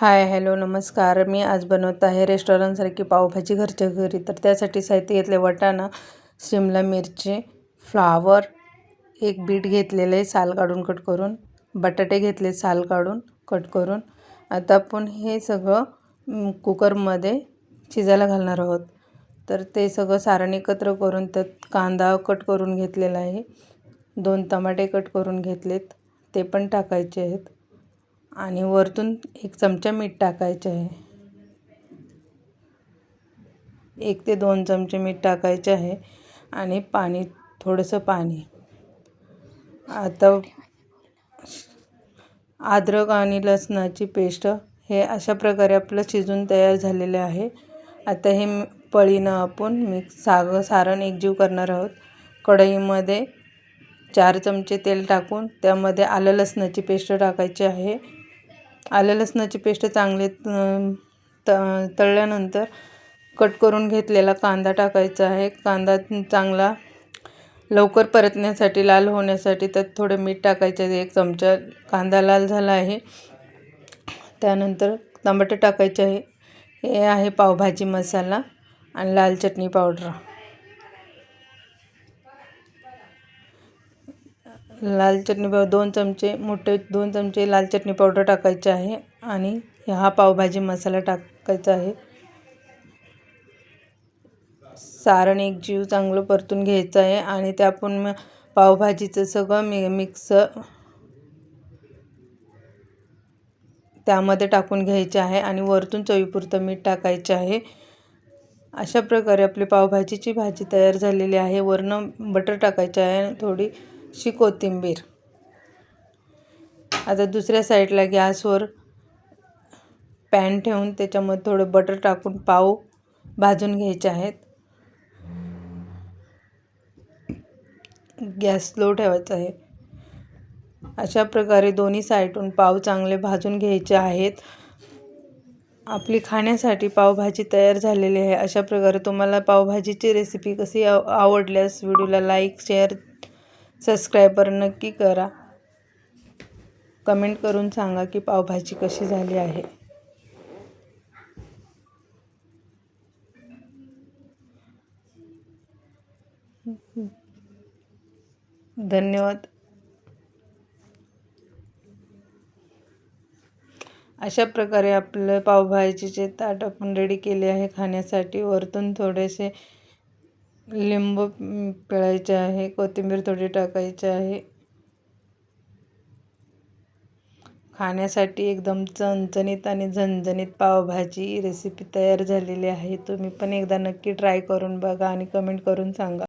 Hi hello नमस्कार. मी आज बनवत आहे रेस्टॉरंटसारखी पावभाजी घरच्या घरी. तर त्यासाठी साहित्य घेतले: वाटाणा, शिमला मिरची, फ्लावर, एक बीट घेतलेले आहे साल काढून कट करून, बटाटे घेतले साल काढून कट करून. आता आपण हे सगळं कुकरमध्ये शिजायला घालणार आहोत. तर ते सगळं सारण एकत्र करून त्यात कांदा कट करून घेतलेला आहे, 2 टमाटे कट करून घेतलेत, ते पण टाकायचे आहेत. आणि वरतून 1 चमचा मीठ टाकायचे आहे. 1 ते 2 चमचे मीठ टाकायचे आहे आणि पाणी, थोडंसं पाणी. आता अद्रक आणि लसणाची पेस्ट हे अशा प्रकारे आपलं शिजून तयार झालेले आहे. आता हे पळीनं आपण सारण एकजीव करणार आहोत. कढईमध्ये 4 चमचे तेल टाकून त्यामध्ये आलं लसणाची पेस्ट टाकायची आहे. आलं लसणाची पेस्ट चांगले तळल्यानंतर कट करून घेतलेला कांदा टाकायचा आहे. कांदा चांगला लवकर परतण्यासाठी, लाल होण्यासाठी त्यात थोडं मीठ टाकायचं आहे. 1 चमचा. कांदा लाल झाला आहे त्यानंतर टमाटे टाकायचे आहे. हे आहे पावभाजी मसाला आणि लाल चटणी पावडर. लाल चटणी पावडर 2 चमचे, मोठे 2 चमचे लाल चटणी पावडर टाकायचे आहे आणि हा पावभाजी मसाला टाकायचा आहे. सारण एकजीव चांगलं परतून घ्यायचं आहे आणि ते आपण पावभाजीचं सगळं मिक्स त्यामध्ये टाकून घ्यायचे आहे आणि वरतून चवीपुरतं मीठ टाकायचे आहे. अशा प्रकारे आपली पावभाजीची भाजी तयार झालेली आहे. वरनं बटर टाकायचे आहे आणि थोडीशी कोथिंबीर. आता दुसऱ्या साईडला गॅसवर पॅन ठेवून त्याच्यामध्ये थोडं बटर टाकून पाव भाजून घ्यायचे आहेत. गॅस स्लो ठेवायचा आहे. अशा प्रकारे दोन्ही साईडून पाव चांगले भाजून घ्यायचे आहेत. आपली खाण्यासाठी पावभाजी तयार झालेली आहे. अशा प्रकारे तुम्हाला पावभाजीची रेसिपी कशी आवडल्यास व्हिडिओला लाईक, शेअर, सबस्क्राईबर नक्की करा. कमेंट करून सांगा की पावभाजी कशी झाली आहे. धन्यवाद. अशा प्रकारे आपलं पावभाजीचे ताट आपण रेडी केले आहे खाण्यासाठी. वरतून थोडेसे लिंबू पिळायचे आहे, कोथिंबीर थोडी टाकायची आहे. खाण्यासाठी एकदम चणचणीत आणि झणझणीत पावभाजी रेसिपी तयार झालेली आहे. तुम्ही पण एकदा नक्की ट्राय करून बघा आणि कमेंट करून सांगा.